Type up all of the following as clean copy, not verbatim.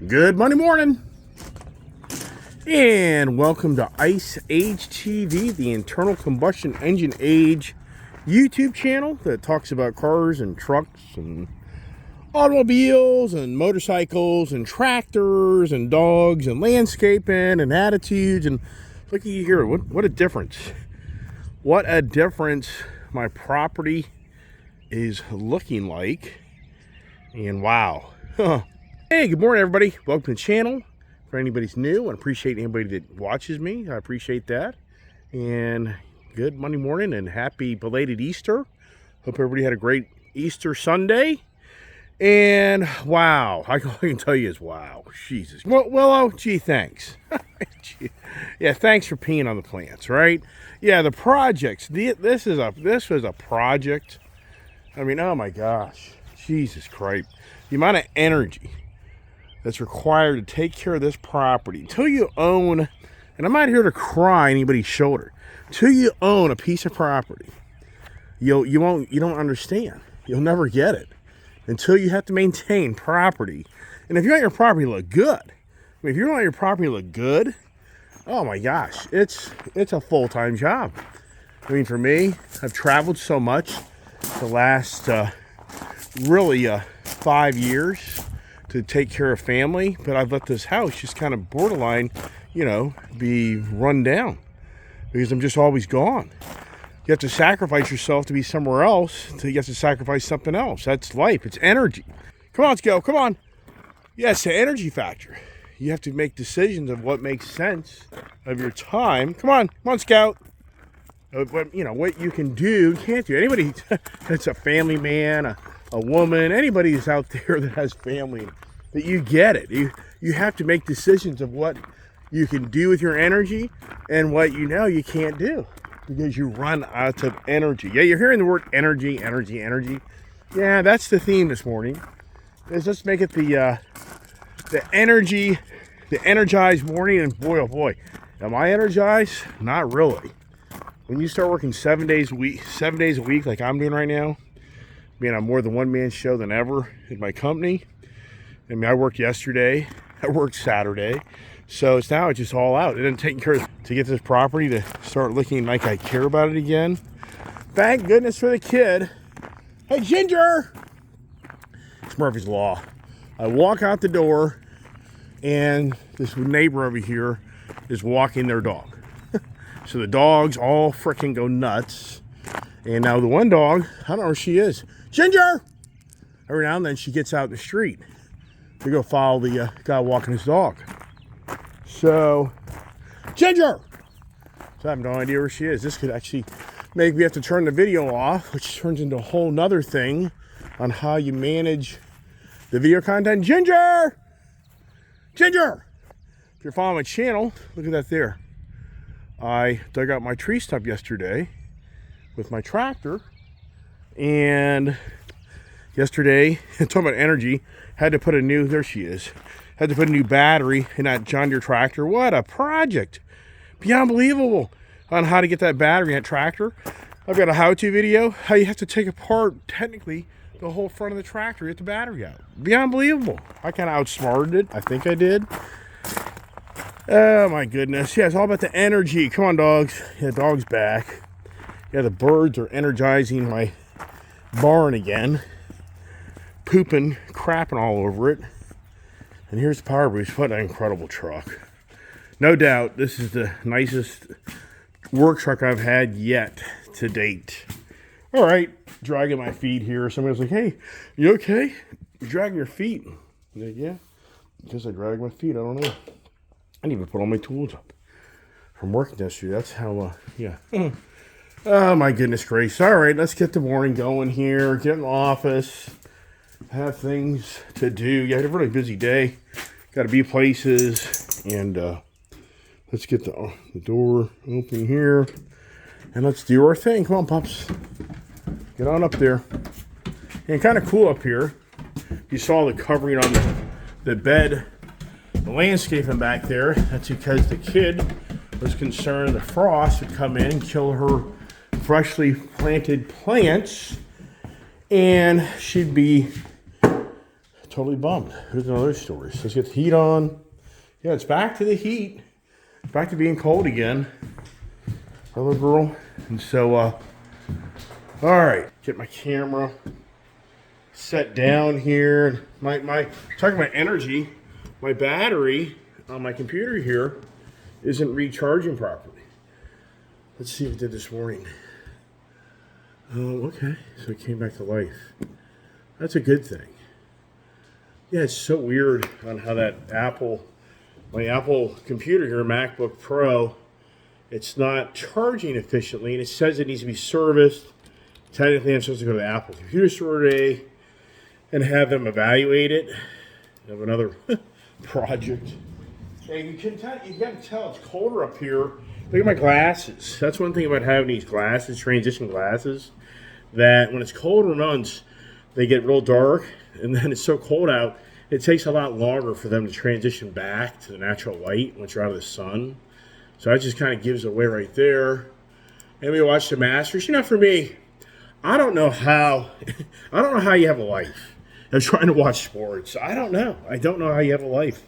Good Monday morning, and welcome to Ice Age TV, the internal combustion engine age YouTube channel that talks about cars and trucks and automobiles and motorcycles and tractors and dogs and landscaping and attitudes. And look at you here, what a difference. What a difference my property is looking like. And wow. Hey, good morning, everybody. Welcome to the channel. For anybody's new, I appreciate anybody that watches me. I appreciate that. And good Monday morning and happy belated Easter. Hope everybody had a great Easter Sunday. And wow, I can tell you is wow. Jesus. Well, gee, thanks. Yeah, thanks for peeing on the plants, right? Yeah, the projects. This was a project. I mean, oh my gosh. Jesus Christ. The amount of energy that's required to take care of this property until you own, and I'm not here to cry anybody's shoulder, until you own a piece of property, you don't understand. You'll never get it until you have to maintain property. And if you want your property to look good, I mean, if you want your property to look good, oh my gosh, it's a full-time job. I mean, for me, I've traveled so much the last really 5 years to take care of family, but I've let this house just kind of borderline, be run down because I'm just always gone. You have to sacrifice yourself to be somewhere else until you have to sacrifice something else. That's life. It's energy. Come on, let's go. Come on. Yeah, it's the energy factor. You have to make decisions of what makes sense of your time. Come on, Scout. What you can do, you can't do. Anybody that's a family man, a woman, anybody who's out there that has family, that you get it. You have to make decisions of what you can do with your energy and what you can't do because you run out of energy. Yeah, you're hearing the word energy. Yeah, that's the theme this morning. Let's make it the energy, the energized morning. And boy, oh boy, am I energized? Not really. When you start working 7 days a week like I'm doing right now, being on more than one-man show than ever in my company. I mean, I worked yesterday, I worked Saturday, so it's just all out. It didn't take care of to get this property to start looking like I care about it again. Thank goodness for the kid. Hey, Ginger! It's Murphy's Law. I walk out the door, and this neighbor over here is walking their dog. So the dogs all freaking go nuts. And now the one dog, I don't know where she is. Ginger! Every now and then she gets out in the street to go follow the guy walking his dog. So, Ginger! So I have no idea where she is. This could actually make me have to turn the video off, which turns into a whole nother thing on how you manage the video content. Ginger! Ginger! If you're following my channel, look at that there. I dug out my tree stump yesterday with my tractor, and yesterday, talking about energy, had to put a new battery in that John Deere tractor. What a project. Beyond unbelievable on how to get that battery in that tractor. I've got a how-to video, how you have to take apart, technically, the whole front of the tractor, get the battery out. Beyond unbelievable. I kind of outsmarted it. I think I did. Oh my goodness. Yeah, it's all about the energy. Come on, dogs. Yeah, dog's back. Yeah, the birds are energizing my barn again. Pooping, crapping all over it. And here's the Power Boost. What an incredible truck. No doubt, this is the nicest work truck I've had yet to date. All right, dragging my feet here. Somebody was like, hey, you okay? You're dragging your feet. I'm like, yeah, because I drag my feet. I don't know. I didn't even put all my tools up from working yesterday. That's how, yeah. Oh, my goodness gracious. All right, let's get the morning going here. Get in the office. Have things to do. Yeah, I had a really busy day. Got to be places. And let's get the door open here. And let's do our thing. Come on, pups. Get on up there. And kind of cool up here. You saw the covering on the bed. The landscaping back there, that's because the kid was concerned the frost would come in and kill her freshly planted plants, and she'd be totally bummed. Here's another story. So let's get the heat on. Yeah, it's back to the heat. Back to being cold again. Hello, girl. And so, all right, get my camera set down here. Talking about energy, my battery on my computer here isn't recharging properly. Let's see if it did this morning. Oh, okay. So it came back to life. That's a good thing. Yeah, it's so weird on how that my Apple computer here, MacBook Pro, it's not charging efficiently, and it says it needs to be serviced. Technically, I'm supposed to go to the Apple Computer Store today and have them evaluate it. I have another project. And you got to tell it's colder up here. Look at my glasses. That's one thing about having these glasses, transition glasses, that when it's colder months, they get real dark, and then it's so cold out, it takes a lot longer for them to transition back to the natural light once you're out of the sun. So that just kind of gives away right there. And we watch the Masters. You know, for me, I don't know how you have a life. I'm trying to watch sports. I don't know how you have a life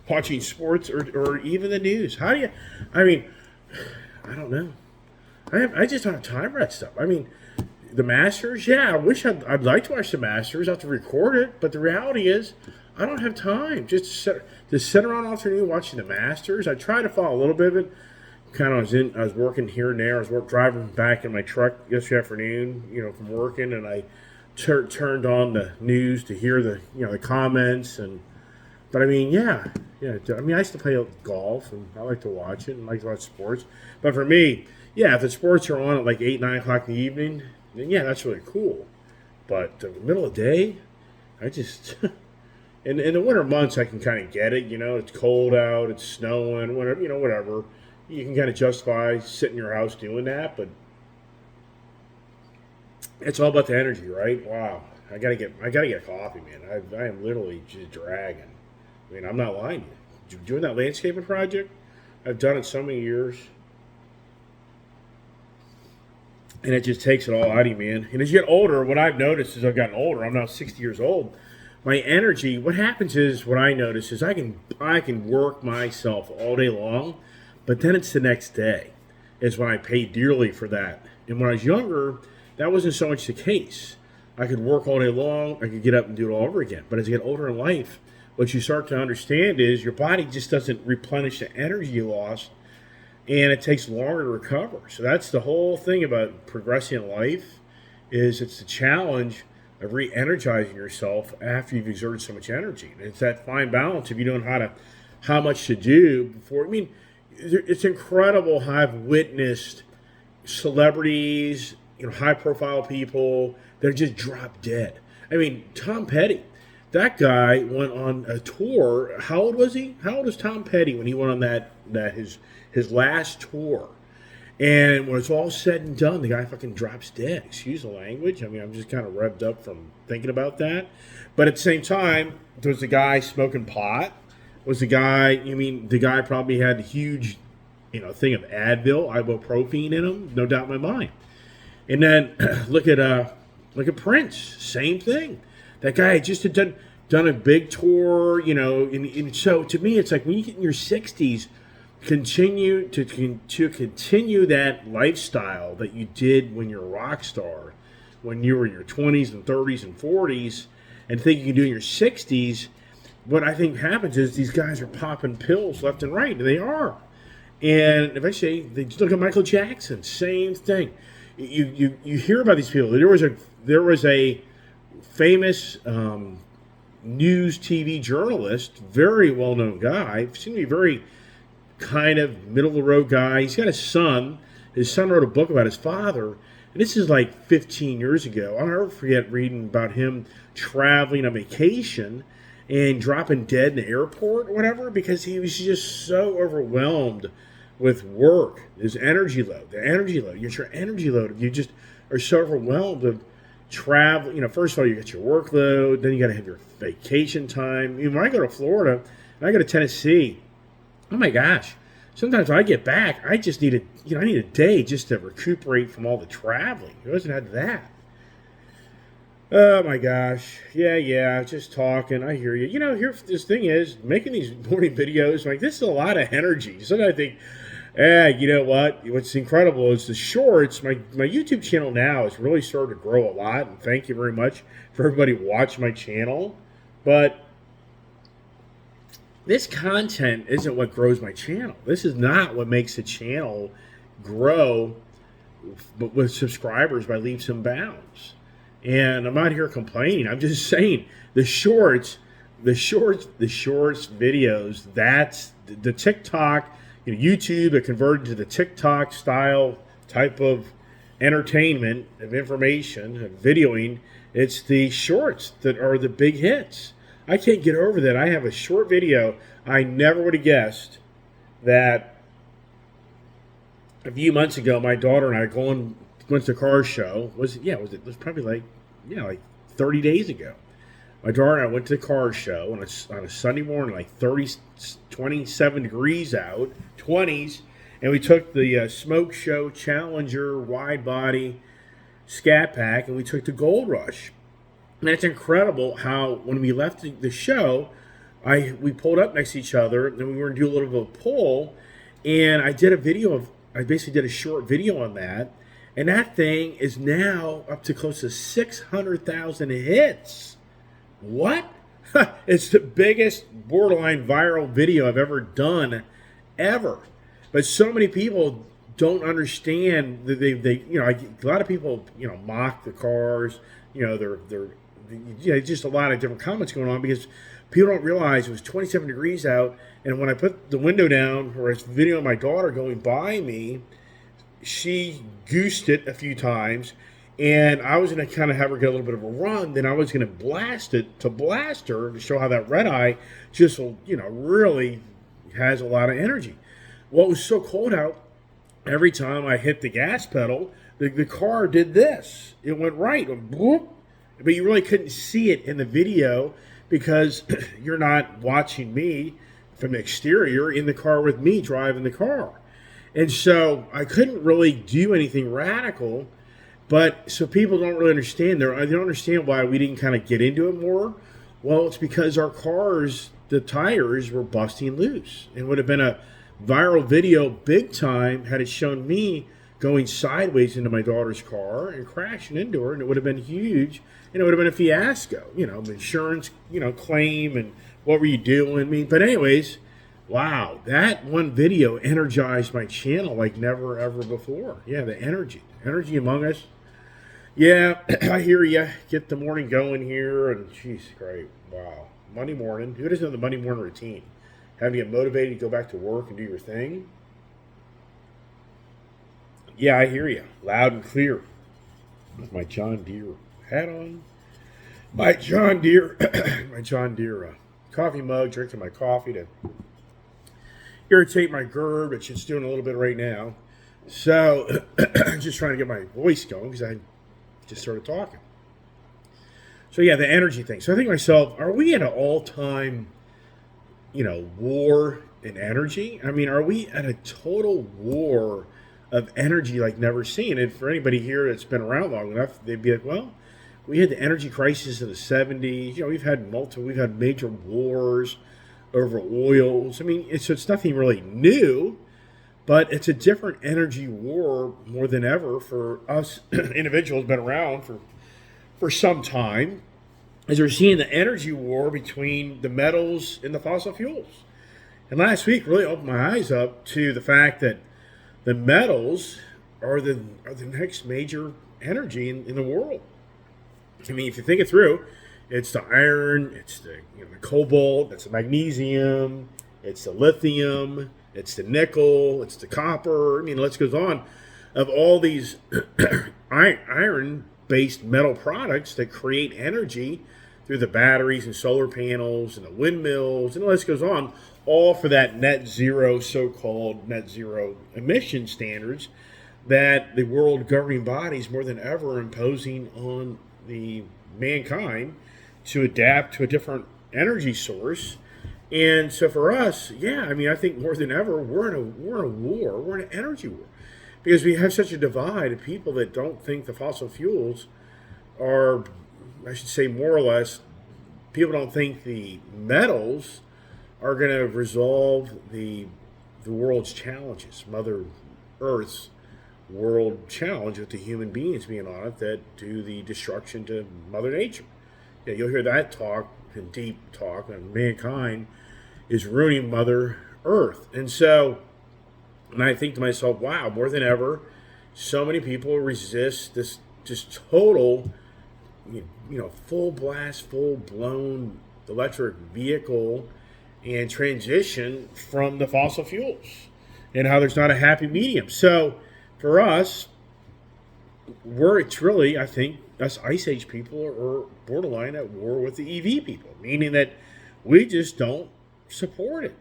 watching sports or even the news. How do you? I mean, I don't know. I just don't have time for that stuff. I mean, the Masters, yeah, I'd like to watch the Masters. I have to record it, but the reality is, I don't have time just to sit around all afternoon watching the Masters. I try to follow a little bit of it. I was working here and there. I was driving back in my truck yesterday afternoon, from working, and I turned on the news to hear the comments But I mean, yeah. I mean, I used to play golf, and I like to watch it, and I like to watch sports. But for me, yeah, if the sports are on at like 8, 9 o'clock in the evening, then yeah, that's really cool. But the middle of the day, I just in the winter months I can kind of get it. It's cold out, it's snowing, whatever. You can kind of justify sitting in your house doing that, but it's all about the energy, right? Wow, I gotta get coffee, man. I am literally just dragging. I mean, I'm not lying to you. Doing that landscaping project, I've done it so many years. And it just takes it all out of you, man. And as you get older, what I've noticed as I've gotten older, I'm now 60 years old, my energy, what happens is, what I notice is I can work myself all day long, but then it's the next day is when I pay dearly for that. And when I was younger, that wasn't so much the case. I could work all day long, I could get up and do it all over again. But as you get older in life, what you start to understand is your body just doesn't replenish the energy you lost, and it takes longer to recover. So that's the whole thing about progressing in life, is it's the challenge of re-energizing yourself after you've exerted so much energy. And it's that fine balance of you knowing how much to do before. I mean, it's incredible how I've witnessed celebrities, high-profile people that just drop dead. I mean, Tom Petty. That guy went on a tour. How old was he? How old was Tom Petty when he went on his last tour? And when it's all said and done, the guy fucking drops dead. Excuse the language. I mean, I'm just kind of revved up from thinking about that. But at the same time, there was the guy smoking pot. The guy probably had a huge, thing of Advil, ibuprofen in him, no doubt in my mind. And then look at Prince, same thing. That guy just had done a big tour, and so to me, it's like when you get in your 60s, continue that lifestyle that you did when you're a rock star, when you were in your 20s and 30s and 40s, and think you can do in your 60s. What I think happens is these guys are popping pills left and right, and they are. And eventually, they just look at Michael Jackson, same thing. You hear about these people. There was a famous news TV journalist, very well-known guy, seemed to be very kind of middle-of-the-road guy. He's got a son. His son wrote a book about his father, and this is like 15 years ago. I'll never forget reading about him traveling on vacation and dropping dead in the airport or whatever because he was just so overwhelmed with work, his energy load, your energy load. You just are so overwhelmed of travel. First of all, you got your workload, then you got to have your vacation time. When I go to Florida and I go to Tennessee, oh my gosh, sometimes when I get back, I just need I need a day just to recuperate from all the traveling. It wasn't had that. Oh my gosh. Yeah, just talking. I hear you. Here this thing is making these morning videos, like this is a lot of energy. So I think, you know what? What's incredible is the shorts. My YouTube channel now is really starting to grow a lot, and thank you very much for everybody watching my channel. But this content isn't what grows my channel. This is not what makes the channel grow but with subscribers by leaps and bounds. And I'm not here complaining. I'm just saying the shorts videos, that's the TikTok, YouTube that converted to the TikTok style type of entertainment, of information, of videoing. It's the shorts that are the big hits. I can't get over that. I have a short video. I never would have guessed that a few months ago, my daughter and I went to a car show. It was probably like 30 days ago. My daughter and I went to the car show on a Sunday morning, like 27 degrees out, 20s, and we took the Smoke Show Challenger wide body Scat Pack, and we took the Gold Rush. And it's incredible how when we left the show, we pulled up next to each other, and we were going to do a little bit of a pull, and I basically did a short video on that, and that thing is now up to close to 600,000 hits. What? It's the biggest borderline viral video I've ever done, ever. But so many people don't understand that a lot of people, mock the cars. Just a lot of different comments going on because people don't realize it was 27 degrees out. And when I put the window down, or it's video of my daughter going by me, she goosed it a few times. And I was going to kind of have her get a little bit of a run. Then I was going to blast her to show how that red eye just, really has a lot of energy. Well, it was so cold out, every time I hit the gas pedal, the car did this. It went right. Whoop. But you really couldn't see it in the video because you're not watching me from the exterior in the car with me driving the car. And so I couldn't really do anything radical. But so people don't really understand. They don't understand why we didn't kind of get into it more. Well, it's because our cars, the tires were busting loose. It would have been a viral video big time had it shown me going sideways into my daughter's car and crashing into her, and it would have been huge, and it would have been a fiasco. Insurance, claim, and what were you doing? But anyways, wow, that one video energized my channel like never ever before. Yeah, the energy among us. Yeah, I hear you. Get the morning going here, and geez, great. Wow. Monday morning. Who doesn't know the Monday morning routine? Having to get motivated to go back to work and do your thing. Yeah, I hear you. Loud and clear. With my John Deere hat on. My John Deere coffee mug, drinking my coffee to irritate my GERD, which it's doing a little bit right now. So, just trying to get my voice going because I just started talking. So yeah, the energy thing. So I think to myself, are we at an all-time, war in energy? I mean, are we at a total war of energy like never seen? And for anybody here that's been around long enough, they'd be like, well, we had the energy crisis in the 70s. We've had major wars over oils. I mean, it's nothing really new. But it's a different energy war more than ever for us individuals been around for some time, as we're seeing the energy war between the metals and the fossil fuels. And last week really opened my eyes up to the fact that the metals are the next major energy in the world. I mean, if you think it through, it's the iron, it's the cobalt, it's the magnesium, it's the lithium, it's the nickel, it's the copper. I mean, the list goes on of all these iron-based metal products that create energy through the batteries and solar panels and the windmills, and the list goes on, all for that net zero, so-called net zero emission standards that the world governing bodies more than ever are imposing on the mankind to adapt to a different energy source. And so for us, yeah, I mean, I think more than ever, we're in a war. We're in an energy war. Because we have such a divide of people that don't think the fossil fuels are I should say more or less, people don't think the metals are going to resolve the world's challenges, Mother Earth's world challenge with the human beings being on it that do the destruction to Mother Nature. Yeah, you'll hear that talk and deep talk, and mankind is ruining Mother Earth. And so, and I think to myself, wow, more than ever, so many people resist this just total, full blast, full blown electric vehicle and transition from the fossil fuels, and how there's not a happy medium. So for us, it's really, I think, us Ice Age people are borderline at war with the EV people, meaning that we just don't support it.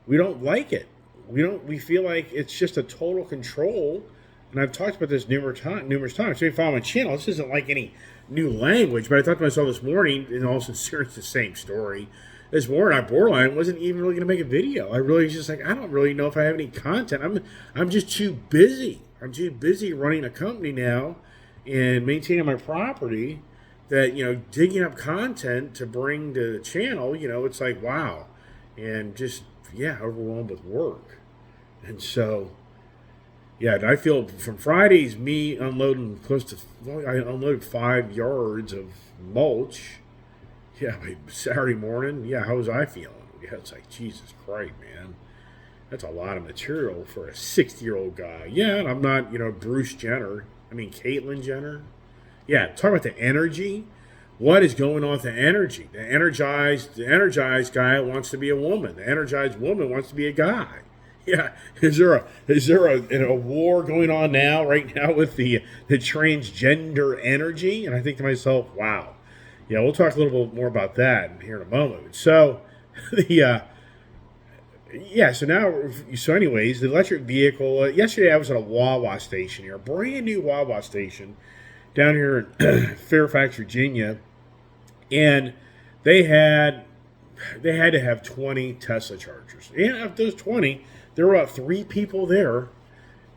We don't like it. We feel like it's just a total control. And I've talked about this numerous times. So you follow my channel, this isn't like any new language, but I thought to myself this morning, in all sincerity, it's the same story. This morning, I borderline wasn't even really going to make a video. I really was just like, I don't really know if I have any content. I'm just too busy. I'm too busy running a company now and maintaining my property that, digging up content to bring to the channel, it's like, wow. And just, overwhelmed with work. And so, I feel from Friday's me unloading I unloaded 5 yards of mulch. Yeah, by Saturday morning, how was I feeling? Yeah, it's like, Jesus Christ, man. That's a lot of material for a 60-year-old guy. Yeah, and I'm not, Bruce Jenner. Caitlyn Jenner. Yeah, talk about the energy. What is going on with the energy? The energized guy wants to be a woman. The energized woman wants to be a guy. Yeah, is there a war going on right now with the transgender energy? And I think to myself, wow. Yeah, we'll talk a little bit more about that here in a moment. So, so anyways, the electric vehicle. Yesterday, I was at a Wawa station here, a brand new Wawa station down here in Fairfax, Virginia, and they had to have 20 Tesla chargers. And of those 20, there were about 3 people there.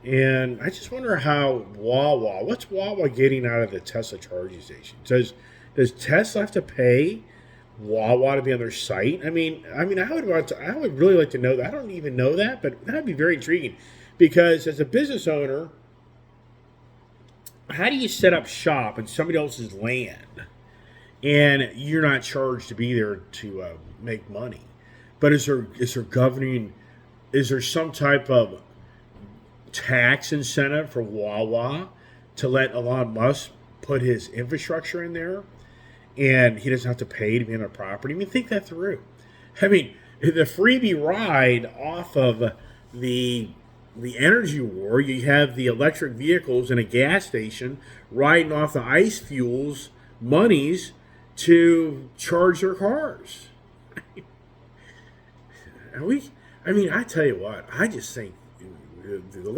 And I just wonder what's Wawa getting out of the Tesla charging station? Does Tesla have to pay Wawa to be on their site? I would really like to know that. I don't even know that, but that'd be very intriguing. Because as a business owner, how do you set up shop in somebody else's land and you're not charged to be there to make money? But is there some type of tax incentive for Wawa to let Elon Musk put his infrastructure in there and he doesn't have to pay to be on a property? Think that through. The freebie ride off of the energy war, you have the electric vehicles in a gas station riding off the ICE fuels monies to charge their cars. I tell you what, I just think the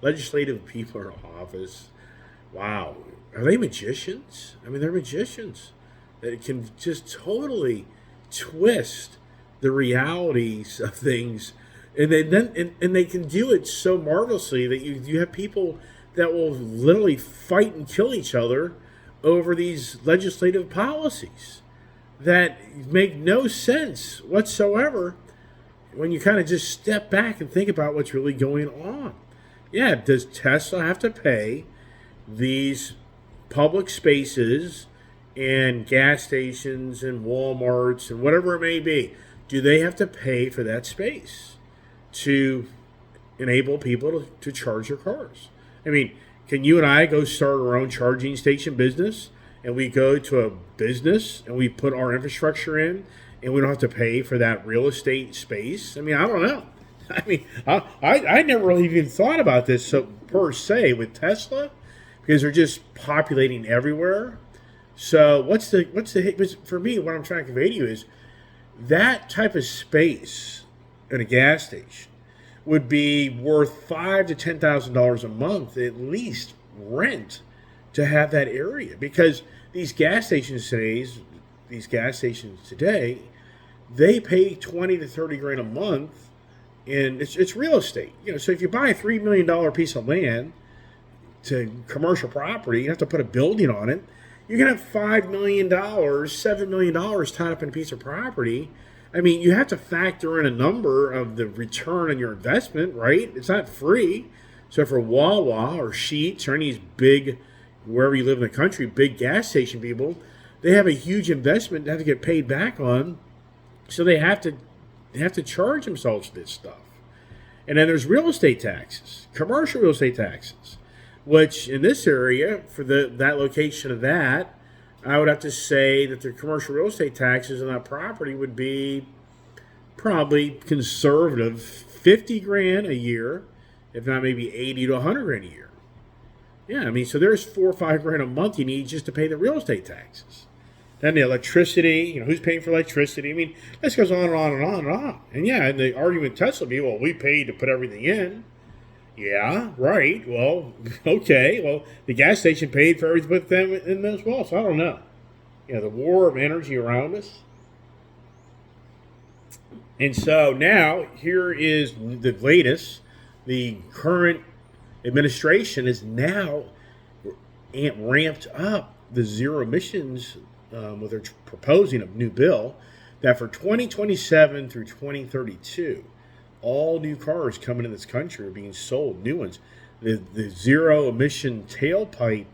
legislative people in office, wow, are they magicians? They're magicians that can just totally twist the realities of things, and they can do it so marvelously that you have people that will literally fight and kill each other over these legislative policies that make no sense whatsoever when you kind of just step back and think about what's really going on. Yeah, does Tesla have to pay these public spaces and gas stations and Walmarts and whatever it may be? Do they have to pay for that space to enable people to charge their cars? Can you and I go start our own charging station business, and we go to a business and we put our infrastructure in, and we don't have to pay for that real estate space? I don't know. I never really even thought about this per se with Tesla, because they're just populating everywhere. So for me, what I'm trying to convey to you is that type of space in a gas station would be worth $5,000 to $10,000 a month at least rent to have that area, because these gas stations today, they pay $20,000 to $30,000 a month, and it's real estate. So if you buy a $3 million piece of land to commercial property, you have to put a building on it. You can have $5 million, $7 million tied up in a piece of property. I mean, you have to factor in a number of the return on your investment, right? It's not free. So for Wawa or Sheetz or any of these big, wherever you live in the country, big gas station people, they have a huge investment they have to get paid back on. So they have to charge themselves for this stuff. And then there's real estate taxes, commercial real estate taxes, which in this area, for that location of that, I would have to say that the commercial real estate taxes on that property would be probably conservative 50 grand a year, if not maybe 80 to 100 grand a year. Yeah, I mean, so there's 4 or 5 grand a month you need just to pay the real estate taxes. Then the electricity, who's paying for electricity? I mean, this goes on and on and on and on. And yeah, and the argument Tesla be, well, we paid to put everything in. Yeah, right. Well, okay. Well, the gas station paid for everything to put them in as well. So I don't know. The war of energy around us. And so now here is the latest. The current administration is now ramped up the zero emissions with their proposing a new bill that for 2027 through 2032, all new cars coming in this country are being sold, new ones. The zero emission tailpipe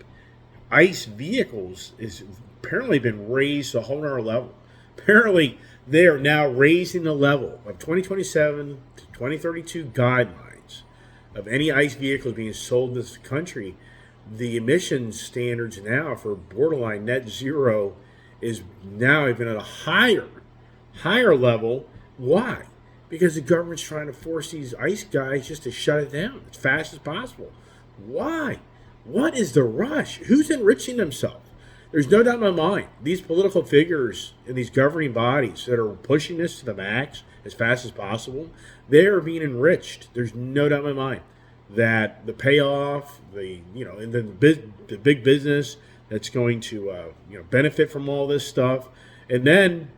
ICE vehicles is apparently been raised to a whole nother level. Apparently, they are now raising the level of 2027 to 2032 guidelines of any ICE vehicles being sold in this country. The emissions standards now for borderline net zero is now even at a higher level. Why? Because the government's trying to force these ICE guys just to shut it down as fast as possible. Why? What is the rush? Who's enriching themselves? There's no doubt in my mind, these political figures in these governing bodies that are pushing this to the max as fast as possible, they are being enriched. There's no doubt in my mind that the payoff, and then the big business that's going to benefit from all this stuff. And then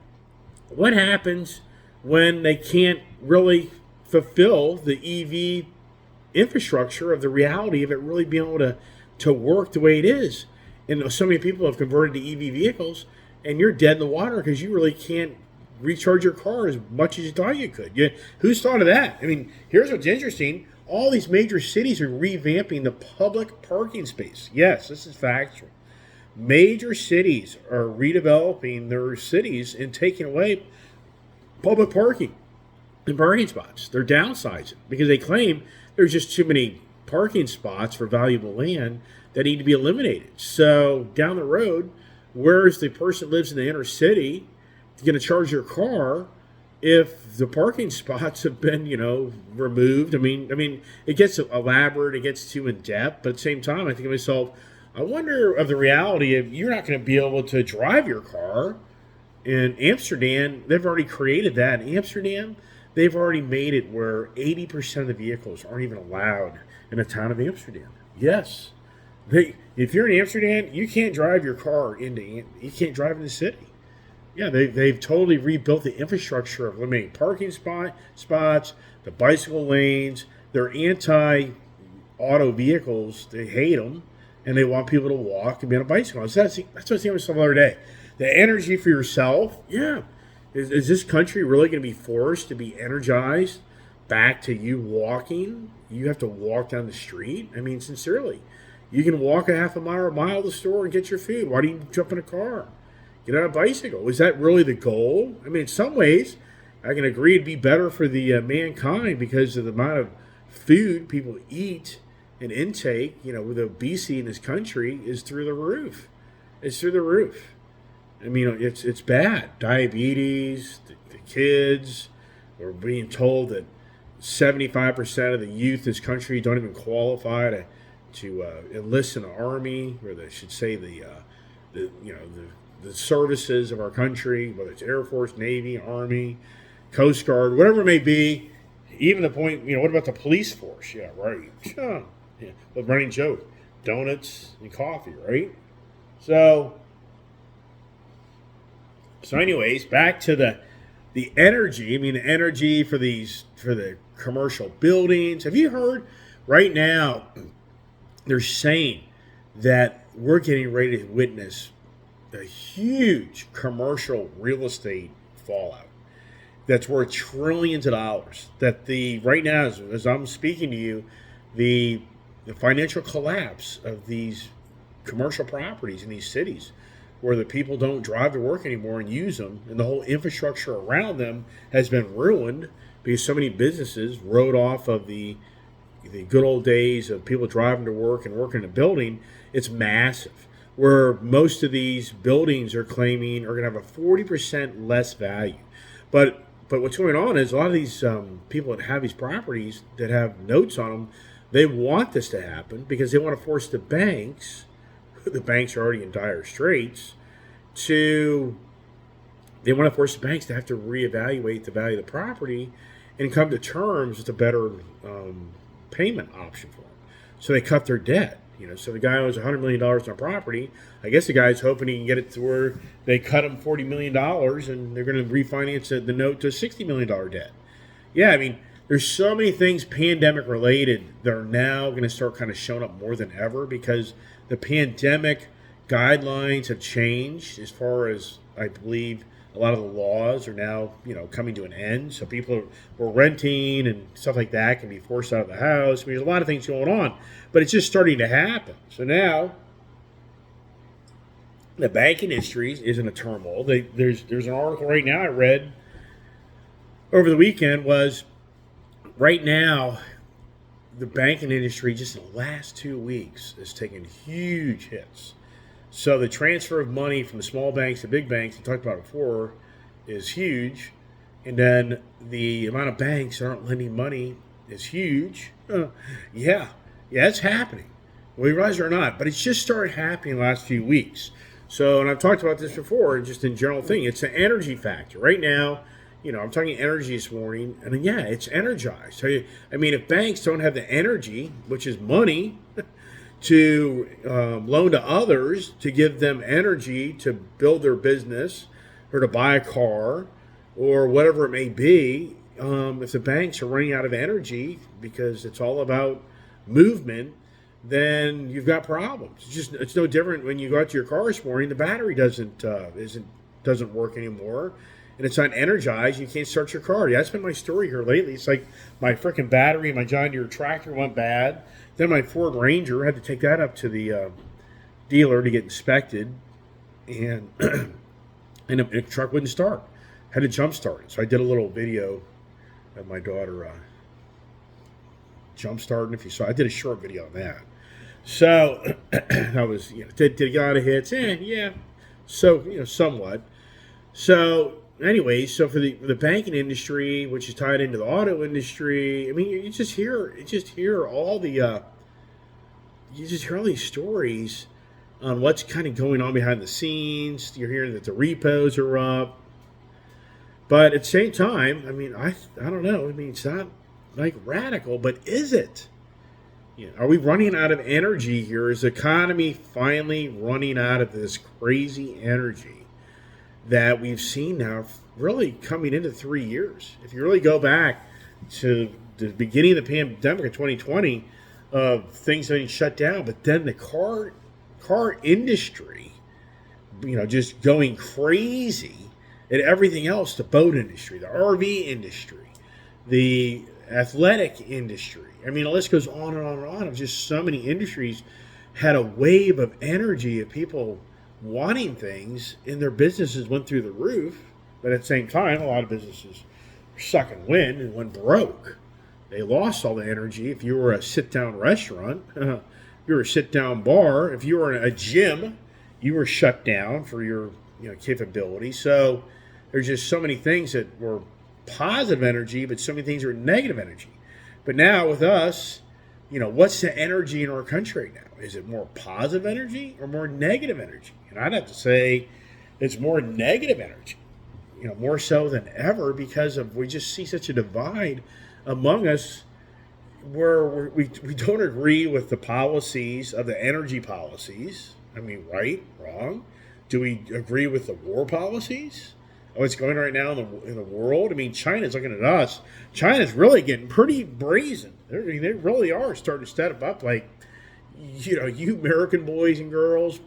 what happens when they can't really fulfill the EV infrastructure of the reality of it really being able to work the way it is? And so many people have converted to EV vehicles, and you're dead in the water because you really can't recharge your car as much as you thought you could. Who's thought of that? I mean, here's what's interesting. All these major cities are revamping the public parking space. Yes, this is factual. Major cities are redeveloping their cities and taking away public parking and parking spots. They're downsizing because they claim there's just too many parking spots for valuable land that need to be eliminated. So down the road, where's the person that lives in the inner city going to charge your car if the parking spots have been, removed? I mean, it gets elaborate, it gets too in depth, but at the same time, I think to myself, I wonder of the reality of you're not going to be able to drive your car. In Amsterdam, they've already created that. In Amsterdam, they've already made it where 80% of the vehicles aren't even allowed in the town of Amsterdam. Yes. If you're in Amsterdam, you can't drive your car you can't drive in the city. Yeah, they've totally rebuilt the infrastructure of eliminating parking spots, the bicycle lanes. They're anti-auto vehicles. They hate them, and they want people to walk and be on a bicycle. So that's what I was saying the other day. The energy for yourself, yeah. Is this country really going to be forced to be energized back to you walking? You have to walk down the street? I mean, sincerely. You can walk a half a mile to the store and get your food. Why do you jump in a car? Get on a bicycle. Is that really the goal? I mean, in some ways, I can agree it'd be better for the mankind because of the amount of food people eat and intake, with obesity in this country is through the roof. It's through the roof. I mean, it's bad. Diabetes, the kids, we're being told that 75% of the youth in this country don't even qualify to enlist in the army, or they should say the services of our country, whether it's Air Force, Navy, Army, Coast Guard, whatever it may be. Even the point, what about the police force? Yeah, right. Yeah. The running joke, donuts and coffee, right? So anyways, back to the energy. I mean, the energy for the commercial buildings. Have you heard right now? They're saying that we're getting ready to witness a huge commercial real estate fallout that's worth trillions of dollars. That the right now, as I'm speaking to you, the financial collapse of these commercial properties in these cities, where the people don't drive to work anymore and use them, and the whole infrastructure around them has been ruined because so many businesses rode off of the good old days of people driving to work and working in a building. It's massive. Where most of these buildings are claiming are going to have a 40% less value, but what's going on is a lot of these people that have these properties that have notes on them, they want this to happen because they want to force the banks are already in dire straits, they want to force the banks to have to reevaluate the value of the property and come to terms with a better payment option for them. So they cut their debt. So the guy owes $100 million on property. I guess the guy's hoping he can get it to where they cut him $40 million and they're going to refinance the note to a $60 million debt. Yeah, I mean, there's so many things pandemic related that are now going to start kind of showing up more than ever because the pandemic guidelines have changed as far as, I believe, a lot of the laws are now, coming to an end. So people were renting and stuff like that can be forced out of the house. I mean, there's a lot of things going on, but it's just starting to happen. So now the banking industry is in a turmoil. There's an article right now I read over the weekend was right now the banking industry just in the last 2 weeks has taken huge hits. So the transfer of money from the small banks to big banks, we talked about before, is huge. And then the amount of banks that aren't lending money is huge. Yeah, it's happening. We realize it or not, but it's just started happening the last few weeks. So, and I've talked about this before, just in general thing, it's an energy factor. Right now, I'm talking energy this morning, and yeah, it's energized. So, I mean, if banks don't have the energy, which is money, to loan to others to give them energy to build their business or to buy a car or whatever it may be, if the banks are running out of energy because it's all about movement, then you've got problems. It's no different when you go out to your car this morning, the battery doesn't work anymore and it's not energized, you can't start your car. Yeah, that's been my story here lately. It's like my freaking battery in my John Deere tractor went bad. Then my Ford Ranger, had to take that up to the dealer to get inspected, and and the truck wouldn't start. Had to jump start it. So I did a little video of my daughter jump starting. If you saw, I did a short video on that. So I was, did it get a lot of hits? Yeah. So somewhat. So anyway, so for the banking industry, which is tied into the auto industry, I mean, you just hear all these stories on what's kind of going on behind the scenes. You're hearing that the repos are up, but at the same time, I mean, I don't know. I mean, it's not like radical, but is it? Are we running out of energy here? Is the economy finally running out of this crazy energy that we've seen now really coming into 3 years? If you really go back to the beginning of the pandemic of 2020, things getting shut down, but then the car industry, just going crazy, and everything else, the boat industry, the RV industry, the athletic industry. I mean, the list goes on and on and on of just so many industries had a wave of energy of people wanting things, and their businesses went through the roof. But at the same time, a lot of businesses were sucking wind and went broke. They lost all the energy. If you were a sit-down restaurant, if you were a sit-down bar, if you were in a gym, you were shut down for your capability. So there's just so many things that were positive energy, but so many things are negative energy. But now with us, what's the energy in our country right now? Is it more positive energy or more negative energy? And I'd have to say it's more negative energy, more so than ever, because we just see such a divide among us where we don't agree with the policies of the energy policies. I mean, right, wrong? Do we agree with the war policies? What's going on right now in the world? I mean, China's looking at us. China's really getting pretty brazen. They really are starting to step up. Like, you American boys and girls,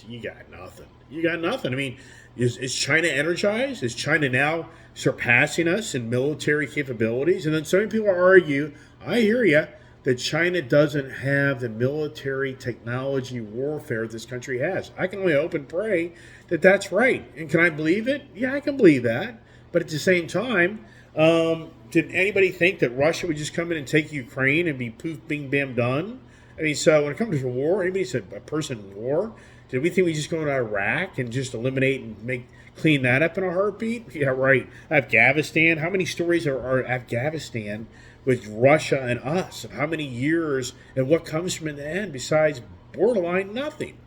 you got nothing. You got nothing. I mean, is China energized? Is China now surpassing us in military capabilities? And then some people argue, I hear you, that China doesn't have the military technology warfare this country has. I can only hope and pray that that's right. And can I believe it? Yeah, I can believe that. But at the same time, did anybody think that Russia would just come in and take Ukraine and be poof, bing, bam, done? I mean, so when it comes to war, anybody said a person in war? Did we think we just go into Iraq and just eliminate and clean that up in a heartbeat? Yeah, right. Afghanistan. How many stories are Afghanistan with Russia and us? Of how many years and what comes from in the end besides borderline nothing?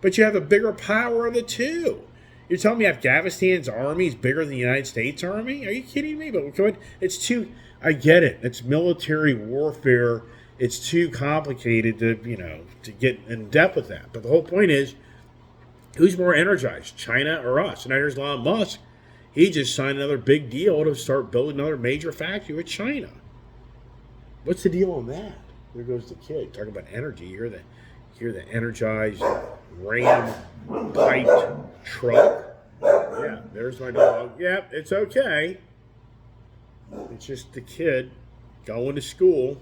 But you have a bigger power of the two. You're telling me Afghanistan's army is bigger than the United States Army? Are you kidding me? But it's too. I get it. It's military warfare. It's too complicated to get in depth with that. But the whole point is, who's more energized, China or us? And now here's Elon Musk. He just signed another big deal to start building another major factory with China. What's the deal on that? There goes the kid talking about energy. You hear the energized ram piped truck. Yeah, there's my dog. Yep, it's okay. It's just the kid going to school,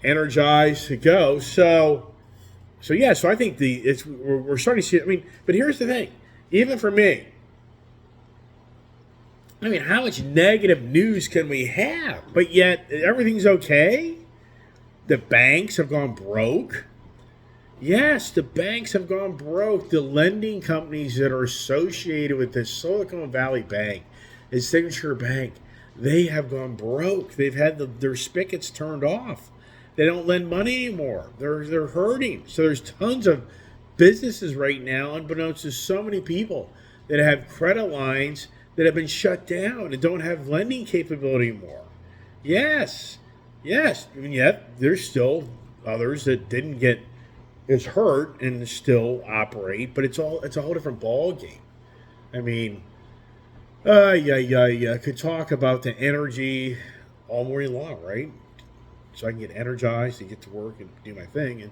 energized to go. So I think we're starting to see. I mean, but here's the thing. Even for me, I mean, how much negative news can we have? But yet everything's okay. The banks have gone broke. Yes, the banks have gone broke. The lending companies that are associated with this Silicon Valley Bank, and Signature Bank, they have gone broke. They've had their spigots turned off. They don't lend money anymore. They're hurting. So there's tons of businesses right now, unbeknownst to so many people, that have credit lines that have been shut down and don't have lending capability anymore. Yes. I mean, yet there's still others that didn't get as hurt and still operate, but it's a whole different ball game. I mean, could talk about the energy all morning long, right? So I can get energized to get to work and do my thing. And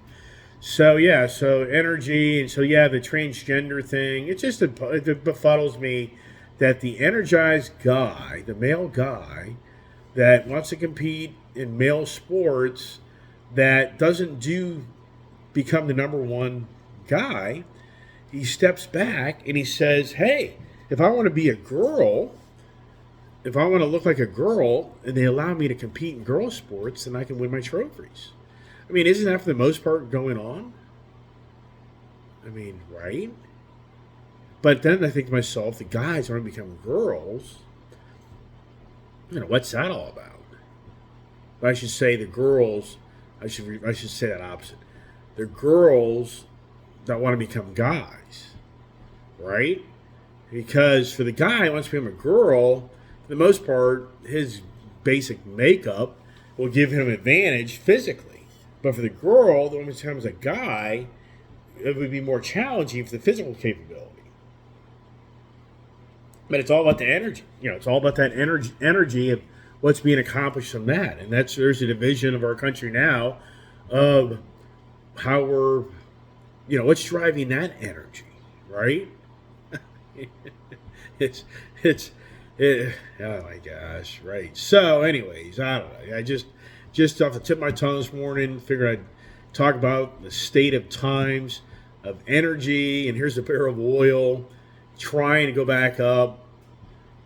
so energy, and the transgender thing, it befuddles me that the energized guy, the male guy that wants to compete in male sports, that doesn't become the number one guy, he steps back and he says, hey, if I want to be a girl, if I want to look like a girl and they allow me to compete in girl sports, then I can win my trophies. I mean, isn't that for the most part going on? I mean, right? But then I think to myself, the guys want to become girls. What's that all about? But I should say the girls, I should say that opposite. The girls that want to become guys, right? Because for the guy who wants to become a girl, for the most part, his basic makeup will give him an advantage physically. But for the girl that wants to become a guy, it would be more challenging for the physical capability. But it's all about the energy. It's all about that energy of what's being accomplished from that. And there's a division of our country now of how we're, what's driving that energy, right? Oh my gosh, right. So anyways, I don't know. I just off the tip of my tongue this morning, figured I'd talk about the state of times of energy. And here's a barrel of oil trying to go back up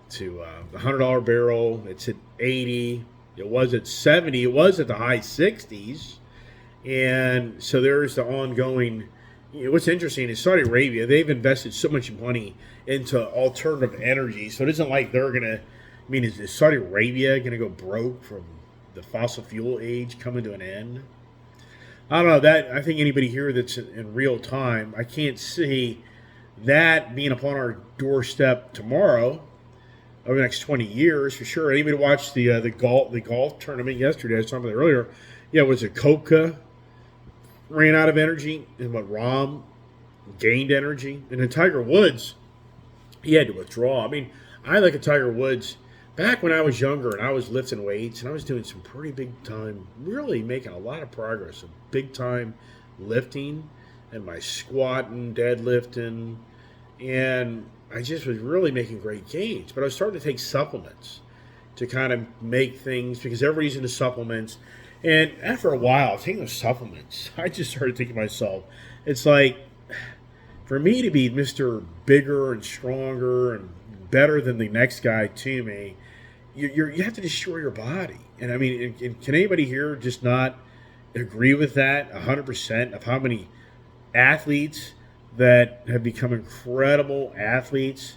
to the $100 barrel. It's at 80. It was at 70. It was at the high 60s. And so there's the ongoing. What's interesting is Saudi Arabia, they've invested so much money into alternative energy. So it isn't like they're going to, is Saudi Arabia going to go broke from the fossil fuel age coming to an end? I don't know. I think anybody here that's in real time, I can't see that being upon our doorstep tomorrow over the next 20 years for sure. Anybody watched the golf tournament yesterday? I was talking about it earlier. Yeah, was it Koepka ran out of energy, and Rahm gained energy, and then Tiger Woods, he had to withdraw. I mean, I look at Tiger Woods back when I was younger and I was lifting weights and I was doing some pretty big time, really making a lot of progress, some big time lifting, and my squatting, deadlifting, and I just was really making great gains. But I was starting to take supplements to kind of make things, because everybody's into supplements. And after a while, taking those supplements, I just started thinking to myself, it's like, for me to be Mr. Bigger and stronger and better than the next guy to me, you have to destroy your body. And I mean, and can anybody here just not agree with that 100% of how many athletes that have become incredible athletes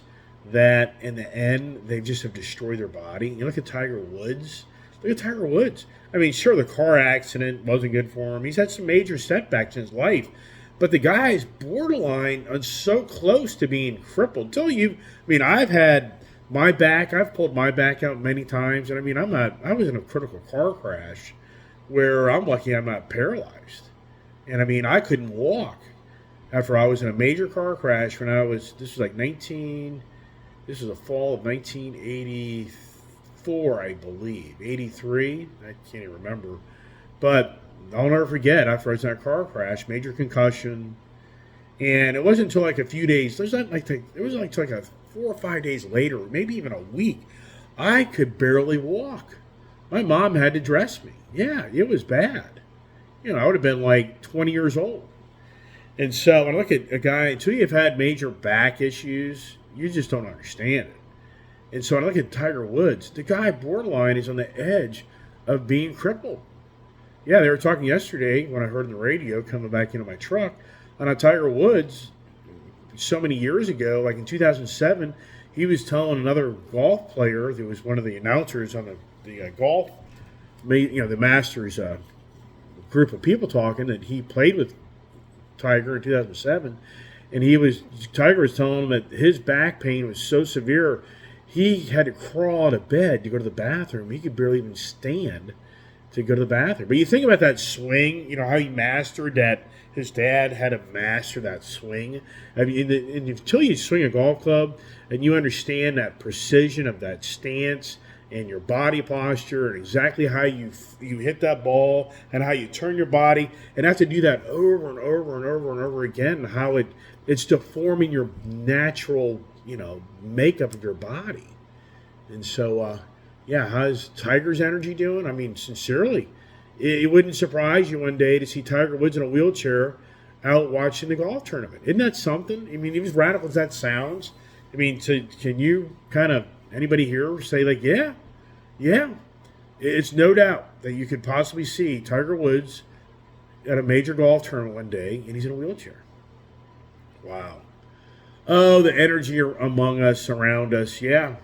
that in the end they just have destroyed their body? You look at Tiger Woods. Look at Tiger Woods. I mean, sure, the car accident wasn't good for him. He's had some major setbacks in his life. But the guy is borderline and so close to being crippled. I've had my back, I've pulled my back out many times. And I mean, I was in a critical car crash where I'm lucky I'm not paralyzed. And I mean, I couldn't walk after I was in a major car crash when this was the fall of 1984, I believe. 83, I can't even remember. But I'll never forget, after I was in that car crash, major concussion, and it wasn't until like a few days, it was like 4 or 5 days later, maybe even a week, I could barely walk. My mom had to dress me. Yeah, it was bad. I would have been like 20 years old. And so when I look at a guy, until you've had major back issues, you just don't understand it. And so when I look at Tiger Woods, the guy borderline is on the edge of being crippled. Yeah, they were talking yesterday when I heard on the radio coming back into my truck on a Tiger Woods so many years ago, like in 2007, he was telling another golf player that was one of the announcers on the golf, the Masters group of people talking, that he played with Tiger in 2007, and Tiger was telling him that his back pain was so severe he had to crawl out of bed to go to the bathroom. He could barely even stand to go to the bathroom. But you think about that swing, how he mastered that. His dad had to master that swing. I mean, until you swing a golf club and you understand that precision of that stance and your body posture and exactly how you hit that ball and how you turn your body, and have to do that over and over and over and over again, and how it's deforming your natural, makeup of your body. And so, how's Tiger's energy doing? I mean, sincerely, it wouldn't surprise you one day to see Tiger Woods in a wheelchair out watching the golf tournament. Isn't that something? I mean, even as radical as that sounds, I mean, can you anybody here say like, yeah, it's no doubt that you could possibly see Tiger Woods at a major golf tournament one day and he's in a wheelchair. Wow. Oh, the energy among us, around us, yeah.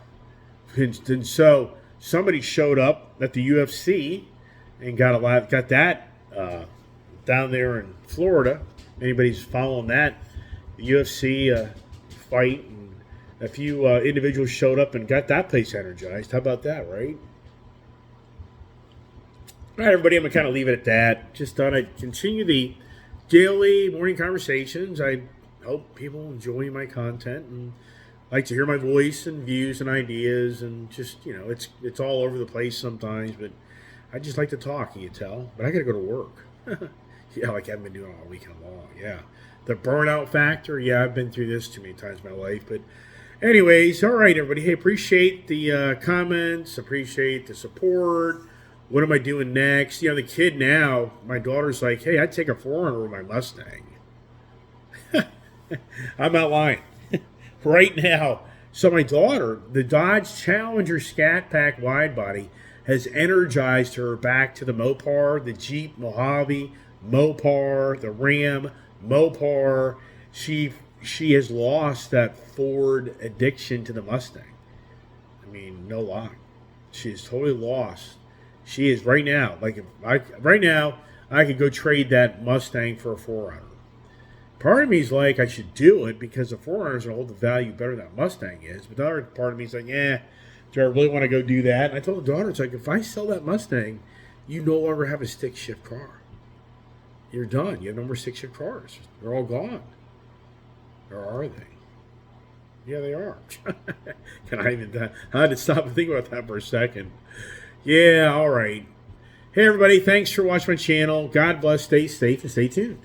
And so somebody showed up at the UFC and got that down there in Florida. Anybody's following that, the UFC fight, and a few individuals showed up and got that place energized. How about that, right? All right, everybody, I'm going to kind of leave it at that. Just thought I'd continue the daily morning conversations. I hope people enjoy my content and like to hear my voice and views and ideas, and just, it's all over the place sometimes, but I just like to talk, can you tell? But I got to go to work. Yeah, like I've been doing all weekend long, yeah. The burnout factor, yeah, I've been through this too many times in my life. But anyways, all right, everybody. Hey, appreciate the comments, appreciate the support. What am I doing next? The kid now, my daughter's like, hey, I'd take a 4Runner with my Mustang. I'm not lying. Right now. So my daughter, the Dodge Challenger Scat Pack wide body, has energized her back to the Mopar, the Jeep Mojave Mopar, the Ram Mopar. She has lost that Ford addiction to the Mustang. I mean, no lie. She is totally lost. She is right now. I could go trade that Mustang for a 4Runner. Part of me is like, I should do it because the 4Runner is going to hold the value better than that Mustang is. But the other part of me is like, do I really want to go do that? And I told the daughter, it's like, if I sell that Mustang, you no longer have a stick shift car. You're done. You have no more stick shift cars. They're all gone. Or are they? Yeah, they are. I had to stop and think about that for a second. Yeah, all right. Hey, everybody. Thanks for watching my channel. God bless. Stay safe and stay tuned.